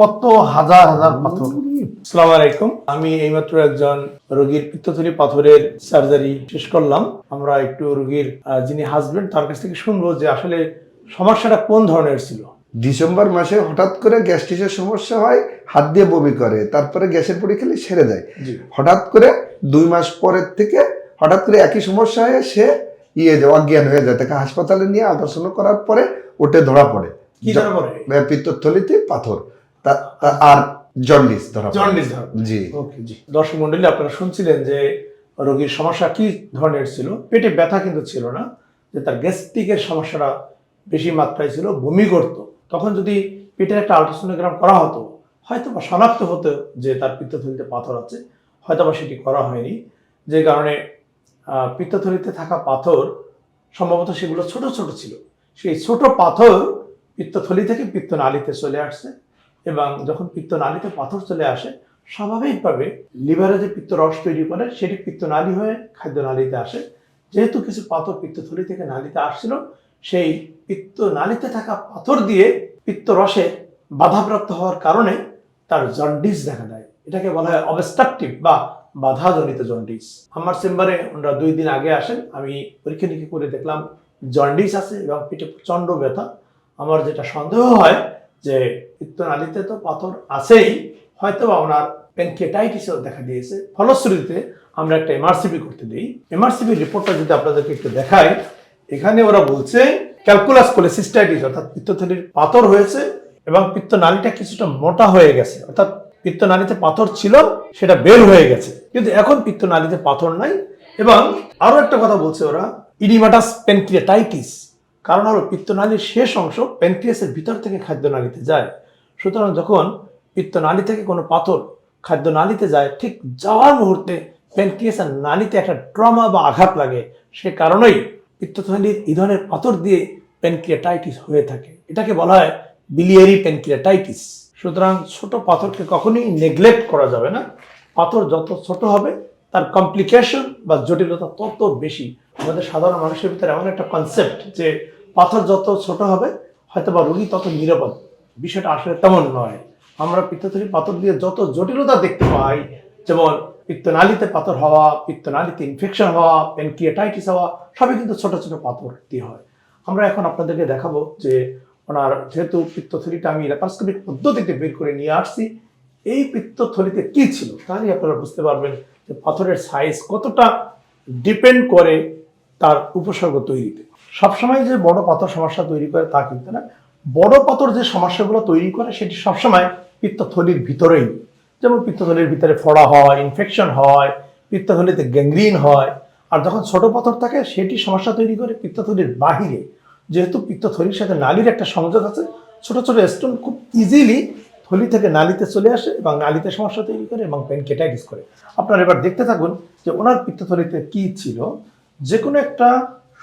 কত হাজার হাজার পাথর। আসসালামু আলাইকুম, আমি এইমাত্র একজন রোগীর পিত্তথলি পাথরের সার্জারি শেষ করলাম। আমরা একটু রোগীর যিনি হাজবেন্ড তার কাছ থেকে শুনবো যে আসলে সমস্যাটা কোন ধরনের ছিল। ডিসেম্বর মাসে হঠাৎ করে গ্যাস্ট্রিকের সমস্যা হয়, হাত দিয়ে বমি করে, তারপরে গ্যাসের পরি খেলে সেরে যায়। হঠাৎ করে 2 মাস পরের থেকে হঠাৎ করে একই সমস্যা হয়ে সে অজ্ঞান হয়ে যায়। তাকে হাসপাতালে নিয়ে আল্ট্রাসাউন্ড করার পরে ওটে ধরা পড়ে কি ধরা পড়ে? পিত্তথলিতে পাথর আর জন্ডিস ধরা পড়ে। জি ওকে জি। দর্শক মণ্ডলী, আপনারা শুনছিলেন যে রোগীর সমস্যা কি ধরনের ছিল। পেটে ব্যথা কিন্তু ছিল না, যে তার গ্যাস্ট্রিকের সমস্যাটা বেশি মাত্রায় ছিল, বমি করত। তখন যদি পেটের একটা আল্ট্রাসোনোগ্রাম করা হতো, হয়তো বা শনাক্ত হতো যে তার পিত্তথলিতে পাথর আছে, হয়তো বা সেটি করা হয়নি। যে কারণে পিত্তথলিতে থাকা পাথর সম্ভবত সেগুলো ছোট ছোট ছিল। সেই ছোট পাথর পিত্তথলি থেকে পিত্তনালীতে চলে আসছে, এবং যখন পিত্তনালীতে পাথর চলে আসে, স্বাভাবিকভাবে লিভারে যে পিত্তরস তৈরি করে সেটি পিত্তনালী হয়ে খাদ্যনালীতে আসে। যেহেতু কিছু পাথর পিত্তথলি থেকে নালীতে আসছিল, সেই পিত্তনালীতে থাকা পাথর দিয়ে পিত্তরসে বাধাপ্রাপ্ত হওয়ার কারণে তার জন্ডিস দেখা দেয়। এটাকে বলা হয় অবস্ট্রাকটিভ বা বাধাজনিত জন্ডিস। আমার চেম্বারে ওনারা 2 দিন আগে আসেন, আমি পরীক্ষা নিরীক্ষা করে দেখলাম জন্ডিস আছে এবং পেটে প্রচণ্ড ব্যথা। আমার যেটা সন্দেহ হয় যে পিত্তনালীতে তো পাথর আছেই, হয়তো বা ওনার প্যানক্রিয়াটাইটিসও দেখা দিয়েছে। ফলশ্রুতিতে আমরা একটা এমআরসিপি করতে দিই। এমআরসিপি রিপোর্টটা যদি আপনাদেরকে একটু দেখাই, এখানে ওরা বলছে ক্যালকুলাস কোলেসিস্টাইটিস, অর্থাৎ পিত্তথলির পাথর হয়েছে এবং পিত্তনালীটা কিছুটা মোটা হয়ে গেছে, অর্থাৎ পিত্তনালীতে পাথর ছিল সেটা বের হয়ে গেছে, কিন্তু এখন পিত্তনালীতে পাথর নাই। এবং আরো একটা কথা বলছে ওরা, ইডিমাটাস প্যানক্রিয়াটাইটিস। কারণ হলো পিত্তনালীর শেষ অংশ প্যানক্রিয়াসের ভিতর থেকে খাদ্যনালীতে যায়। সুতরাং যখন পিত্তনালী থেকে কোনো পাথর খাদ্যনালীতে যায়, ঠিক যাওয়ার মুহূর্তে প্যানক্রিয়াসের নালীতে একটা ট্রমা বা আঘাত লাগে। সে কারণেই পিত্তথলির এই ধরনের পাথর দিয়ে প্যানক্রিয়াটাইটিস হয়ে থাকে। এটাকে বলা হয় বিলিয়ারি প্যানক্রিয়াটাইটিস। সুতরাং ছোট পাথরকে কখনোই নেগলেক্ট করা যাবে না। পাথর যত ছোট হবে তার কমপ্লিকেশন বা জটিলতা তত বেশি। আমাদের সাধারণ মানুষের ভিতরে এমন একটা কনসেপ্ট যে পাথর যত ছোট হবে হয়তো বা রোগী তত নিরাপদ। বিষয়টা আসলে তেমন নয়। আমরা পিত্তথলির পাথর দিয়ে যত জটিলতা দেখতে পাই, যেমন পিত্তনালীতে পাথর হওয়া, পিত্তনালীতে ইনফেকশন হওয়া, প্যানক্রিয়াটাইটিস হওয়া, সবই কিন্তু ছোট ছোট পাথর দিয়ে হয়। আমরা এখন আপনাদেরকে দেখাবো যে ওনার যেহেতু পিত্তথলিটা আমি ল্যাপারোস্কোপিক পদ্ধতিতে বের করে নিয়ে আসছি, এই পিত্তথলিতে কি ছিল তাহলে আপনারা বুঝতে পারবেন যে পাথরের সাইজ কতটা ডিপেন্ড করে তার উপসর্গ তৈরিতে। সবসময় যে বড় পাথর সমস্যা তৈরি করে তা কিন্তু না। বড় পাথর যে সমস্যাগুলো তৈরি করে সেটি সবসময় পিত্তথলির ভিতরেই। যেমন পিত্তথলির ভিতরে ফোড়া হয়, ইনফেকশন হয়, পিত্তথলিতে গ্যাংগ্রিন হয়। আর যখন ছোট পাথর থাকে সেটি সমস্যা তৈরি করে পিত্তথলির বাহিরে। যেহেতু পিত্তথলির সাথে নালীর একটা সংযোগ আছে, ছোট ছোট স্টোন খুব ইজিলি থলি থেকে নালীতে চলে আসে এবং নালীতে সমস্যা তৈরি করে এবং প্যানক্রিয়াটাইটিস করে। আপনারা এবার দেখতে থাকুন যে ওনার পিত্তথলিতে কি ছিল। যে কোনো একটা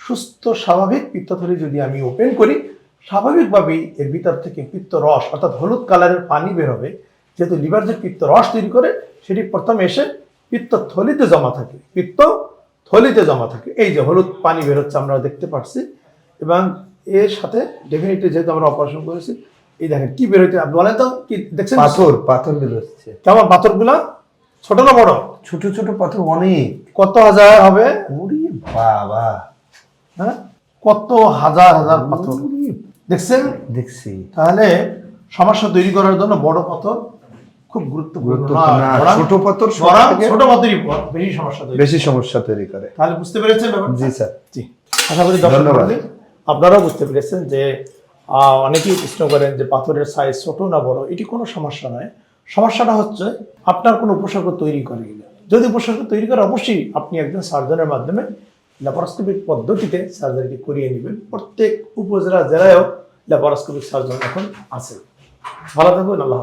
সুস্থ স্বাভাবিক পিত্তথলি যদি আমি ওপেন করি, স্বাভাবিকভাবেই এর ভিতর থেকে পিত্তরস অর্থাৎ হলুদ কালারের পানি বের হবে। যেহেতু লিভার যে পিত্তরস তৈরি করে সেটি প্রথমে এসে পিত্তথলিতে জমা থাকে, পিত্তথলিতে জমা থাকে। এই যে হলুদ পানি বের হচ্ছে আমরা দেখতে পাচ্ছি, এবং এর সাথে ডেফিনেটলি যেহেতু আমরা অপারেশন করেছি, এই দেখেন কি বের হইতে বলেন তো, কি দেখছেন? পাথর বের হচ্ছে। কেমন পাথরগুলা? ছোট না বড়? ছোট ছোট পাথর অনেক। কত হাজার হবে? ওরে বাবা, হ্যাঁ, কত হাজার হাজার পাথর দেখছেন? দেখছি। তাহলে সমস্যা তৈরি করার জন্য বড় পাথর খুব গুরুত্বপূর্ণ। ছোট পাথর ছোট পাথরই বেশি সমস্যা তৈরি করে। তাহলে বুঝতে পেরেছেন ব্যাপারটা? জি স্যার, জি। আশা করি ধন্যবাদ। আপনারাও বুঝতে পেরেছেন যে অনেকেই প্রশ্ন করেন যে পাথরের সাইজ ছোট না বড়। এটি কোনো সমস্যা নয়। সমস্যাটা হচ্ছে আপনার কোনো উপসর্গ তৈরি করে কিনা। যদি উপসর্গ তৈরি করে, অবশ্যই আপনি একজন সার্জনের মাধ্যমে ল্যাপারোস্কোপিক পদ্ধতিতে সার্জারিটি করিয়ে নেবেন। প্রত্যেক উপজেলায় ল্যাপারোস্কোপিক সার্জন এখন আছে। ভালো থাকবেন। আল্লাহ।